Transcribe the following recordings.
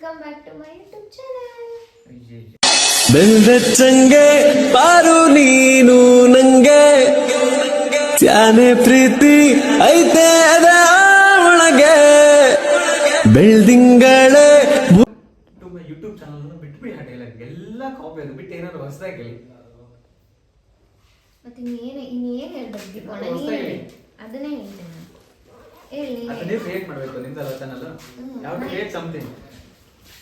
Welcome back to my YouTube channel. ಬೆಲ್ದಚ್ಚಂಗೆ ಪಾರು ನೀನು ನಂಗೆ ತ್ಯಾನೆ ಪ್ರೀತಿ ಐತೆ ಅದ ಒಳಗೆ ಬೆಳ್ದಿಂಗಳೇ ಯೂಟ್ಯೂಬ್ ಚಾನಲ್ ಬಿಟ್ಬಿಡಿ ಆ ಡೈಲಾಗ್ ಎಲ್ಲ ಕಾಪಿ ಅದು ಬಿಟ್ಟು ಏನಾದ್ರು ಹೊಸದಾಗಿ ಹೇಳಿ. ಮತ್ತೆ ಇನ್ನೇನು ಹೇಳ್ಬೇಕು ದೀಪಣ್ಣ, ಅದನ್ನೇ ಹೇಳ್ತೇನೆ ಹೇಳಿ. ಅದನ್ನೇ ಕ್ರಿಯೇಟ್ ಮಾಡಬೇಕು ನಿಮ್ದಲ್ಲ ಚಾನಲ್. ಯಾವ create something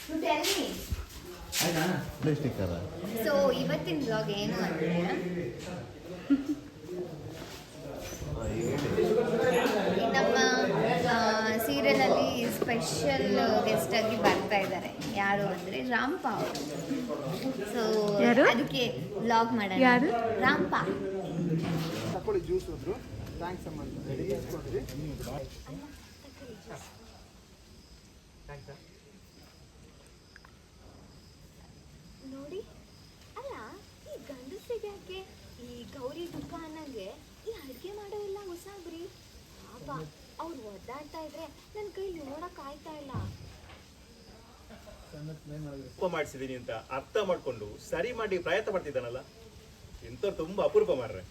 you tell me. ಆಯ್ತಾ ಸೊ ಇವತ್ತಿನ ಬ್ಲಾಗ್ ಏನು ಅಂದ್ರೆ ನಮ್ಮ ಸೀರಿಯಲ್ ಅಲ್ಲಿ ಸ್ಪೆಷಲ್ ಗೆಸ್ಟ್ ಆಗಿ ಬರ್ತಾ ಇದ್ದಾರೆ. ಯಾರು ಅಂದ್ರೆ ರಾಂಪಾ ಅವರು. ಸೊ ಅದಕ್ಕೆ ಬ್ಲಾಗ್ ಮಾಡೋಣ. ಯಾರು? ರಾಂಪಾ. ಜ್ಯೂಸ್ ಹೋದ್ರು ಥ್ಯಾಂಕ್ಸ್ ಅಮ್ಮ ನೋಡಿ ಅಲ್ಲ, ಈ ಗಂಡಸರಿಗೆ ಯಾಕೆ ಈ ಗೌರಿ ದುಕಾನಾಗೆ ಈ ಅಡುಗೆ ಮಾಡೋ ಎಲ್ಲ ಹೊಸಬ್ರಿ ಪಾಪ ಅವ್ರು ಒದ್ದಾಡ್ತಾ ಇದ್ರೆ ನನ್ನ ಕೈ ನೋಡಕ್ ಆಯ್ತಾ ಇಲ್ಲ. ತಪ್ಪು ಮಾಡಿಸಿದೀನಿ ಅಂತ ಅರ್ಥ ಮಾಡ್ಕೊಂಡು ಸರಿ ಮಾಡಿ ಪ್ರಯತ್ನ ಪಡ್ತಿದ್ದಾನಲ್ಲ, ಇಂಥವ್ರು ತುಂಬಾ ಅಪರೂಪ ಮಾರ್ರೆ.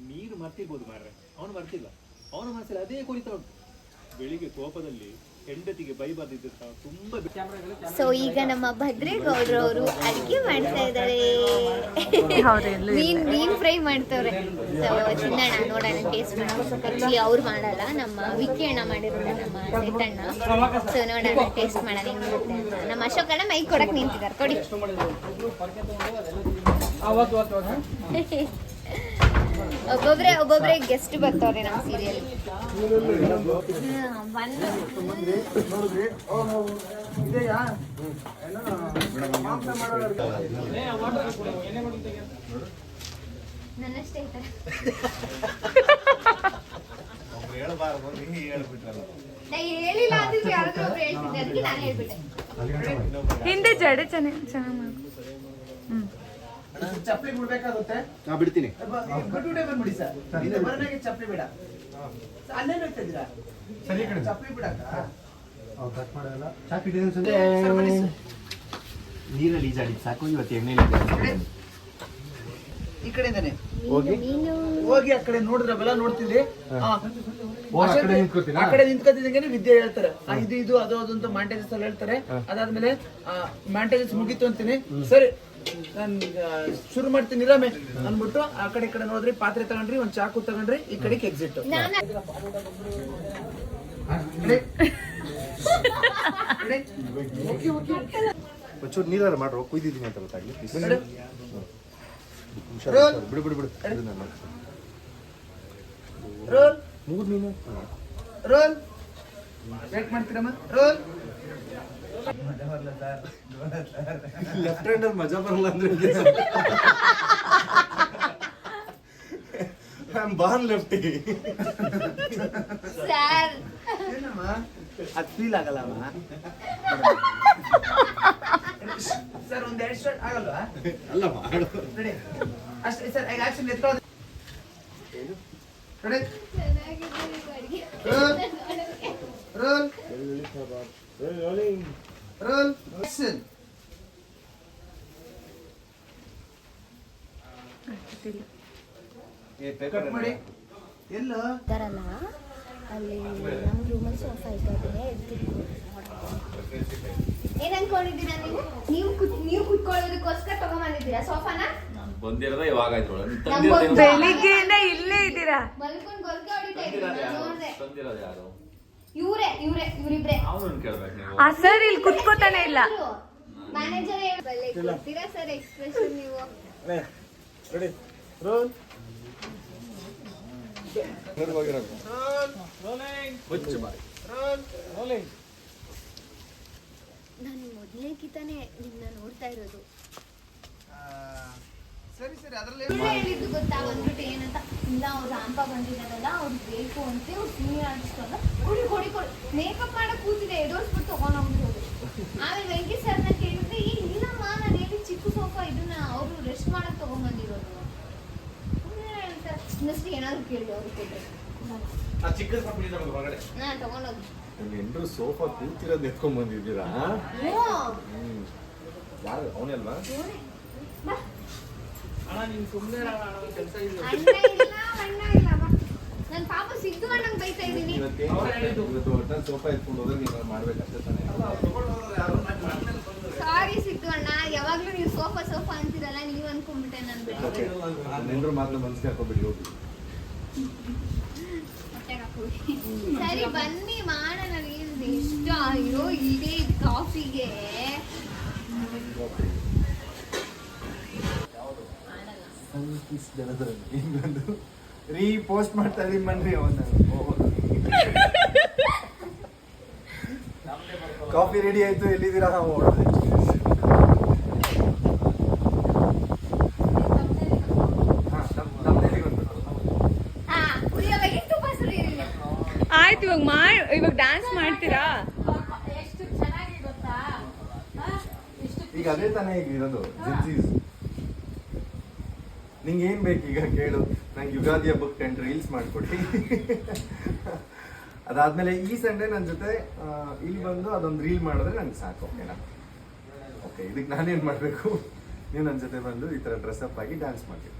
ನೀನು ಮರ್ತಿರ್ಬೋದು ಮಾರ್ರೆ, ಅವನು ಮರ್ತಿಲ್ಲ. ಅವನ ಮನಸ್ಸಲ್ಲಿ ಅದೇ ಕುರಿತಾ ಉಂಟು. ಬೆಳಿಗ್ಗೆ ಕೋಪದಲ್ಲಿ ಹೆಂಡತಿಗೆ ಬೈಬಾರ್ದಿದ್ದ ತುಂಬಾ. ಸೊ ಈಗ ನಮ್ಮ ಭದ್ರೇಗೌಡರು ಅವರು ಅಡುಗೆ ಮಾಡ್ತಾ ಇದ್ದಾರೆ. ಮೀನ್ ಫ್ರೈ ಮಾಡ್ತವ್ರೆ. ಸೊ ತಿನ್ನೋಣ, ನೋಡೋಣ, ಟೇಸ್ಟ್ ಮಾಡೋಣ. ಆಕ್ಚುಲಿ ಅವ್ರು ಮಾಡಲ್ಲ, ನಮ್ಮ ವಿಕ್ಕಿ ಅಣ್ಣ ಮಾಡಿರೋದು, ನಮ್ಮ ಸೇತಣ್ಣ. ಸೊ ನೋಡೋಣ, ಟೇಸ್ಟ್ ಮಾಡೋಣ ಹೆಂಗಿರುತ್ತೆ ಅಂತ. ನಮ್ಮ ಅಶೋಕ್ ಅಣ್ಣ ಮೈಕ್ ಕೊಡಕ್ ನಿಂತಿದ್ದಾರೆ, ಕೊಡಿ. ಒಬ್ಬೊಬ್ರೆ ಗೆಸ್ಟ್ ಬರ್ತಾವ್ರೆ ನಮ್ಮ ಸೀರಿಯಲ್. ನನ್ನಷ್ಟೇ ಹೇಳಿಲ್ಲ ಅಂದಿದ್ರು, ಯಾರಾದ್ರೂ ಒಬ್ರು ಹೇಳ್ತಿದ್ದೆ, ಅದಕ್ಕೆ ನಾನು ಹೇಳ್ಬಿಟ್ಟೆ. ಹಿಂದೆ ಜಡೆ ಚೆನ್ನಾಗಿ ಚಪ್ಪಲಿ ಬಿಡ್ಬೇಕಾಗುತ್ತೆ. ನಾ ಬಿಡ್ತೀನಿ. ಬಿಟ್ಬಿಟ್ಟೆ ಬಂದ್ಬಿಡಿ ಸರ್. ಇದು ಬರನಾಗೆ ಚಪ್ಪಲಿ ಬೇಡ. ಅಲ್ಲೇನು ಹೋಗ್ತಿದ್ದೀರಾ? ಚಪ್ಪಲಿ ಬಿಡಕ್ಕ ನೀರಲ್ಲಿ ಈಜಾಡಿ ಸಾಕು. ಇವತ್ತು ಎಣ್ಣೆ ಈ ಕಡೆಯಿಂದಾನೆ ಹೋಗಿ ಆ ಕಡೆ ನೋಡಿದ್ರೆ ಬೆಲ್ಲ ನೋಡ್ತಿದ್ದೆ. ಆ ಕಡೆ ನಿಂತ್ಕೊತಿದ್ದಂಗೆ ವಿದ್ಯೆ ಹೇಳ್ತಾರೆ, ಇದು ಅದು ಅದು ಅಂತ ಮಾಂಟೇಜಸ್ ಅಲ್ಲಿ ಹೇಳ್ತಾರೆ. ಅದಾದ್ಮೇಲೆ ಮಾಂಟೇಜಸ್ ಮುಗೀತು ಅಂತೀನಿ. ಸರಿ ನಾನು ಶುರು ಮಾಡ್ತೀನಿ ರಮೇ ಅಂದ್ಬಿಟ್ಟು ಆ ಕಡೆ ಈ ಕಡೆ ನೋಡಿದ್ರಿ, ಪಾತ್ರೆ ತಗೊಂಡ್ರಿ, ಒಂದ್ ಚಾಕು ತಗೊಂಡ್ರಿ, ಈ ಕಡೆಗೆ ಎಕ್ಸಿಟ್. ಒಂಚೂರು ನೀರಾರ ಮಾಡ್ರು, ಕುಯ್ದಿದ್ದೀನಿ ಅಂತ ಗೊತ್ತಾಗ್ಲಿ. ಬಿಡು ಬಿಡು ಬಿಡು. ರೋಲ್ ಮುಗಿದ್ ನೀನು ರೋಲ್ ವೇಟ್ ಮಾಡ್ತೀರಮ್ಮ. ರೋಲ್. ಲೆಫ್ಟ್ ಹ್ಯಾಂಡರ್ ಮಜಾ ಬರಲ್ಲ ಅಂದ್ರೆ ಬಾನ್ ಲೆಫ್ಟಿ ಏನಮ್ಮ ಅದು ಫೀಲ್ ಆಗಲ್ಲಮ್ಮ ಸರ್. ಒಂದ್ 2 ಶಾಟ್ ಆಗಲ್ವಾ? ಅಲ್ಲ ಮಾಡು. ರೆಡಿ ಅಷ್ಟೇ ಸರ್. ಈಗ ಆಕ್ಷನ್ ಎತ್ಕೊಳ್ಳೋದು. Ready roll roll action. Cut ಮಾಡಿ. ಎಲ್ಲ ಬರಲ್ಲ ಅಲ್ಲಿ ನಮ್ಮ ರೂಮಲ್ಲಿ ಸೋಫಾ ಇದ್ದಾರೆ. ಏನ್ ಅನ್ಕೊಂಡಿದ್ದೀರಾ ನೀವು ಕುತ್ಕೊಳ್ಳೋದಕ್ಕೋಸ್ಕರ ತಗೊಂಡ್ಬಂದಿದ್ದೀರಾ ಸೋಫಾನ? ಬಂದಿರೋದ ಇವಾಗ ಬೆಳಿಗ್ಗೆಯಿಂದ ಇಲ್ಲೇ ಇದ್ದೀರಾ. ಮಲ್ಕೊಂಡ್ ಗೊಲ್ಕೆ ಹೊಡಿತಾ ಇದ್ದೀರಾ? ನೋಡ್ದೆ. ತಂದಿರೋದು ಯಾರು? ಇವ್ರಿಬ್ರೆ. ಅವನನ್ನು ಕೇಳ್ಬೇಕು ನೀವು. ಆ ಸರ್ ಇಲ್ಲಿ ಕುತ್ಕೋತಾನೆ ಇಲ್ಲ. ಮ್ಯಾನೇಜರ್ ಕೊಡ್ತೀರಾ ಸರ್ ಎಕ್ಸ್ಪ್ರೆಷನ್ ನೀವು? ರೆಡಿ ರೋಲ್ ನಾನು ಮೊದಲೇಕಿತಾನೆ ನಿನ್ನ ನೋಡ್ತಾ ಇರೋದು. ಸರಿ ಸರಿ. ಅದರಲ್ಲಿ ಹೇಳಿದ್ದು ಗೊತ್ತಾ ಬಂದ್ಬಿಟ್ಟು ಏನಂತ? ಇಲ್ಲ ಅವ್ರು ರಾಂಪ ಬಂದಿದ್ದಾರಲ್ಲ, ಅವ್ರು ಬೇಕು ಅಂತ ಅವ್ರು ಸೀನಿಯರ್ ಆರ್ಟಿಸ್ಟ್ ಅಲ್ಲ, ಕೊಡಿ ಕೊಡಿ ಕೊಡಿ ಮೇಕಪ್ ಮಾಡಕ್ ಕೂತಿದೆ, ಎದೋರ್ಸ್ಬಿಟ್ಟು ತಗೊಂಡೋಗ್ಬಿಡೋದು. ಆಮೇಲೆ ವೆಂಕಿ ಸರ್ನ ಕೇಳಿದ್ರೆ ಇಲ್ಲಮ್ಮ ನಾನು ಹೇಳಿ ಚಿಕ್ಕ ಸೋಫಾ ಇದನ್ನ ಅವರು ರೆಸ್ಟ್ ಮಾಡಕ್ ತಗೊಂಡ್ಬಂದಿರೋದು. ಹೇಳ್ತಾರೆ ಇನ್ನಷ್ಟು ಏನಾದ್ರು ಕೇಳಿ ಅವ್ರು ಕೊಟ್ಟರೆ ಆ ಚಿಕ್ಕದು ಕಂಪ್ನಿ ನಮಗೆ ಹೊರಗಡೆ ತಗೊಂಡೋಗಿ. ಎಲ್ಲರೂ ಸೋಫಾ ಕೂತಿರೋದು ಎತ್ಕೊಂಡ್ ಬಂದಿದ್ದೀರಾ? ಹ್ಞೂ. ಯಾರು ಅವನಲ್ವಾ? ಅಣ್ಣ ನೀನ್ ಸುಮ್ಮನೆ ಕೆಲಸ ಇದೆ. ಅಣ್ಣ ಇಲ್ಲ ಬಾ. ನನ್ ಪಾಪ ಸಿದ್ದು ಅಣ್ಣಂಗ್ ಬೈತಾ ಇದೀನಿ. ಇವತ್ತು ಒಟ್ನಲ್ಲಿ ಸೋಫಾ ಎತ್ಕೊಂಡು ಹೋದ್ರೆ ನೀವು ಮಾಡ್ಬೇಕಷ್ಟೇ ತಾನೇ. ಸಾರಿ ಸಿದ್ದು ಅಣ್ಣ, ಯಾವಾಗ್ಲೂ ನೀವು ಸೋಫಾ ಅಂತೀರಲ್ಲ, ನೀವ್ ಅನ್ಕೊಂಡ್ಬಿಟ್ಟೆ ನನ್ ಬೇರೆ. ನೆಂಡ್ರು ಮಾತ್ರ ಮನ್ಸಿಗೆ ಹಾಕೋಬಿಡಿ ಹೋಗಿ. ಸರಿ ಬನ್ನಿ ಮಾಡೋಣ. ಎಷ್ಟು ಅಯ್ಯೋ ಇದೇ ಕಾಫಿಗೆ ಪೋಸ್ಟ್ ಮಾಡ್ತಾ ಇದೀನಿ ಬನ್ರಿ. ಅವನ್ನ ಕಾಫಿ ರೆಡಿ ಆಯ್ತು, ಎಲ್ಲಿದ್ದೀರಾ? ಆಯ್ತು ಇವಾಗ ಡ್ಯಾನ್ಸ್ ಮಾಡ್ತೀರಾ? ಈಗ ಅದೇ ತಾನೇ ಈಗ ಇರೋದು ಜಿನ್ಸೀಸ್. ನಿಂಗೆ ಏನ್ ಬೇಕು ಈಗ ಕೇಳು. ನಂಗೆ ಯುಗಾದಿ ಹಬ್ಬಕ್ಕೆ 10 ರೀಲ್ಸ್ ಮಾಡ್ಕೊಡಿ. ಅದಾದ್ಮೇಲೆ ಈ ಸಂಡೇ ನನ್ನ ಜೊತೆ ಇಲ್ಲಿ ಬಂದು ಅದೊಂದು ರೀಲ್ ಮಾಡಿದ್ರೆ ನಂಗೆ ಸಾಕು. ಓಕೆನಾ? ಓಕೆ, ಇದಕ್ಕೆ ನಾನೇನ್ ಮಾಡ್ಬೇಕು? ನೀವು ನನ್ನ ಜೊತೆ ಬಂದು ಈ ತರ ಡ್ರೆಸ್ ಅಪ್ ಆಗಿ ಡ್ಯಾನ್ಸ್ ಮಾಡ್ತೀವಿ.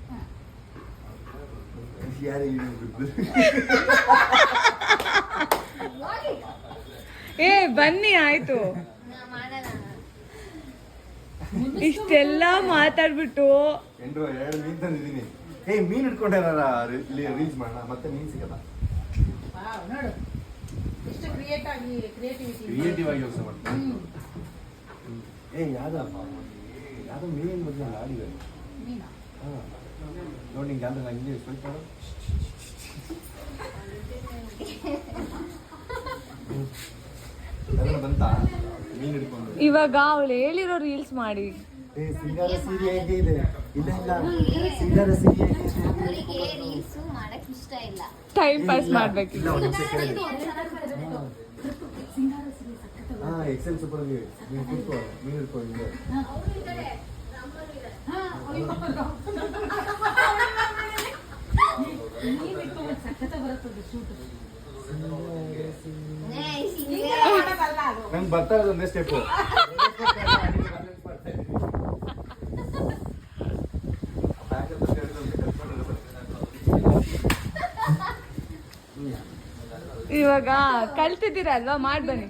ಯಾರು ಏ ಬನ್ನಿ ಆಯ್ತು. ಇಷ್ಟೆಲ್ಲ ಮಾತಾಡ್ಬಿಟ್ಟು ಎಂಟ್ರು 2 ಮೀನ್ ತಂದಿದ್ದೀನಿ. ಮೀನ್ ಹಿಡ್ಕೊಂಡಾರ ರೀಲ್ಸ್ ಮಾಡೋಣ, ಮತ್ತೆ ಮೀನ್ ಸಿಗಲ್ಲ. ಕ್ರಿಯೇಟಿವ್ ಆಗಿ ಯೋಚನೆ ಮಾಡ್ತೀನಿ. ಯಾವ್ದೋ ಮೀನಿನ ಬಗ್ಗೆ ಆಡಿದೆ ನೋಡಿ. ನಿಂಗೆ ಯಾವ್ದು ಹಂಗೆ ಸ್ವಲ್ಪ ಬಂತ ಮೀನ್ ಹಿಡ್ಕೊಂಡು. ಇವಾಗ ಅವಳು ಹೇಳಿರೋ ರೀಲ್ಸ್ ಮಾಡಿ. ಸಿಂಗಾರ ಸೀರೆ ಹೇಗೆ ಇದೆ? ಇಲ್ಲ ಸಿಂಗಾರ ಸೀರೆ ಅವರಿಗೆ ರೀಲ್ಸ್ ಮಾಡಕ್ ಇಷ್ಟ ಇಲ್ಲ, ಟೈಮ್ ಪಾಸ್ ಮಾಡ್ಬೇಕು. ಎಕ್ಸೆಲ್ ಸೂಪರ್ ನೀವು ಕೂತ್ಕೋ, ಮೀನ್ ಹಿಡ್ಕೊಂಡು. ನಂಗೆ ಬರ್ತಾ ಇರೋದು ಒಂದೇ ಸ್ಟೆಪ್. ಇವಾಗ ಕಲ್ತಿದ್ದೀರಲ್ವಾ, ಮಾಡ್ಬನ್ನಿ.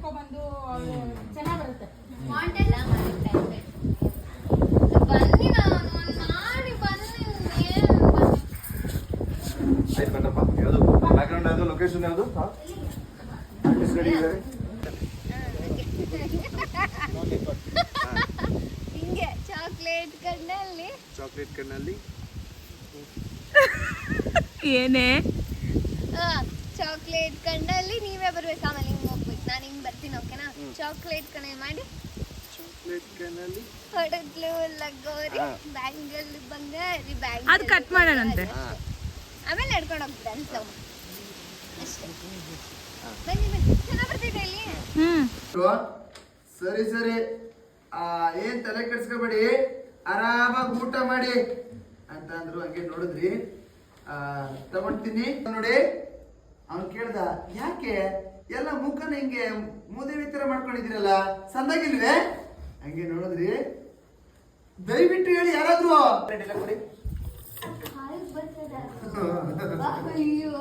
ಆಯ್ತಪ್ಪ, ಯಾವುದು ಬ್ಯಾಕ್ಗ್ರೌಂಡ್ ಯಾವುದು, ಲೊಕೇಶನ್ ಯಾವುದು? ರೆಡಿ ಇದ್ದಾರೆ. ಹಿಂಗೆ ಚಾಕ್ಲೇಟ್ ಕಣ್ಣಲ್ಲಿ ಏನೇ ಚಾಕ್ಲೇಟ್ ಕಣ್ಣಲ್ಲಿ ನೀವೇ ಬರ್ಬೇಕು, ಆಮೇಲೆ ಹಿಂಗ್ ಹೋಗ್ಬೇಕು, ನಾನು ಹಿಂಗ್ ಬರ್ತೀನಿ. ಓಕೆನಾ? ಚಾಕ್ಲೇಟ್ ಕಣೆ ಮಾಡಿ ಹೊಡೆದ್ಲು ಲಗೋರಿ ಬ್ಯಾಂಗಲ್ ಬಂಗಾರಿ ಬ್ಯಾಂಗಲ್. ಅದು ಕಟ್ ಮಾಡೋಣಂತೆ, ಆಮೇಲೆ ನಡ್ಕೊಂಡು ಹೋಗ್ಬಿಡ ಅನ್ಸವ್ ಅಷ್ಟೇ. ಬನ್ನಿ ಚೆನ್ನಾಗಿ ಬರ್ತಿದೆ ಇಲ್ಲಿ. ಸರಿ ಏನ್ ತಲೆ ಕೆಡ್ಸ್ಕೊಬೇಡಿ, ಆರಾಮಾಗಿ ಊಟ ಮಾಡಿ ಅಂತ ಅಂದ್ರು. ಹಂಗೆ ನೋಡಿದ್ರಿ ತಗೊಂಡ್ತೀನಿ ನೋಡಿ. ಅವ್ನು ಕೇಳ್ದ, ಯಾಕೆ ಎಲ್ಲ ಮುಖನ ಹಿಂಗೆ ಮೂದೇವಿ ತರ ಮಾಡ್ಕೊಂಡಿದ್ದೀರಲ್ಲ, ಸಂದಾಗಿಲ್ವೇ? ಹಂಗೆ ನೋಡಿದ್ರಿ. ದಯವಿಟ್ಟು ಹೇಳಿ ಯಾರಾದ್ರೂ ಕೊಡಿ. ಅಯ್ಯೋ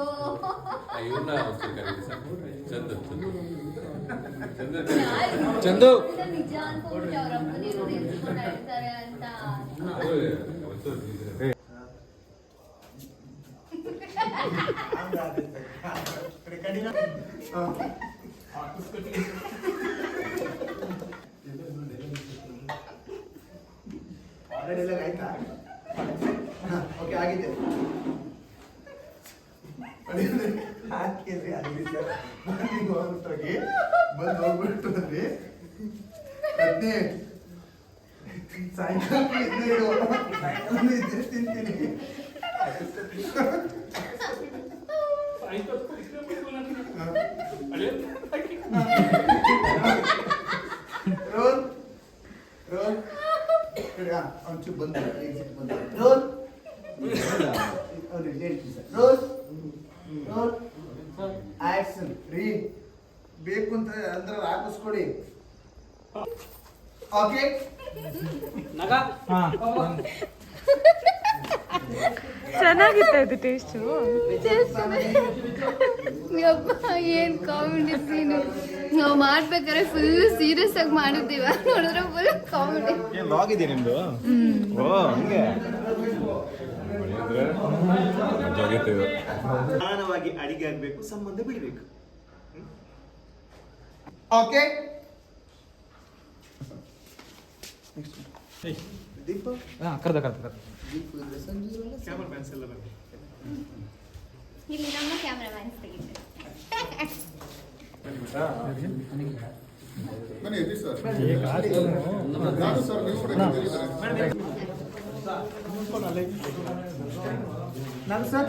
ಚಂದು ನಿಜ ಅನ್ಕೊಂಡ್ಬಿಟ್ಟು ಅವ್ರ ಅಪ್ಪನೇನೋ ನೆನ್ಸ್ಕೊಂಡು ಹೇಳ್ತಾರೆ ಅಂತ. ಆಯ್ತಾ? ಓಕೆ, ಆಗಿದೆ. ಬಂದು ಹೋಗ್ಬಿಟ್ಟು ಅಂದ್ರೆ ಸಾಯಂಕಾಲ ತಿಂತೀನಿ. ರೋಲ್ ರೋಲ್ ಒಂಚೂರು ಬಂದ ರೋಲ್ ರೋಲ್ ಆಕ್ಷನ್ ರೀ ಬೇಕು ಅಂತ ಅಂದ್ರೆ ಹಾಕಿಸ್ಕೊಡಿ ಓಕೆ ಚೆನ್ನಾಗಿತ್ತ ಇದು ಟೇಸ್ಟು. ಯಪ್ಪ ಏನ್ ಕಾಮಿಡಿ ಸೀನು. ನಾವು ಮಾಡ್ಬೇಕಾದ್ರೆ ಫುಲ್ ಸೀರಿಯಸ್ ಆಗಿ ಮಾಡಿದ್ದೀವ, ನೋಡಿದ್ರೆ ಫುಲ್ ಕಾಮಿಡಿ. ಲಾಗ್ ಇದೆ ನಿಮ್ದು? ಓ ಹಂಗೆ ನಿಧಾನವಾಗಿ ಅಡಿಗೆ ಆಗ್ಬೇಕು, ಸಂಬಂಧ ಬಿಡ್ಬೇಕು. ಓಕೆ ದೀಪ ಕರ್ದ ಕ್ಯಾಮರಾ ಮ್ಯಾನ್ಸ್ ಎಲ್ಲ ಬನ್ನಿ. ಇಲ್ಲಿ ನಮ್ಮ ಕ್ಯಾಮ್ರಾಮನ್ ತೆಗಿತಾರೆ. ನಾನು ಸರ್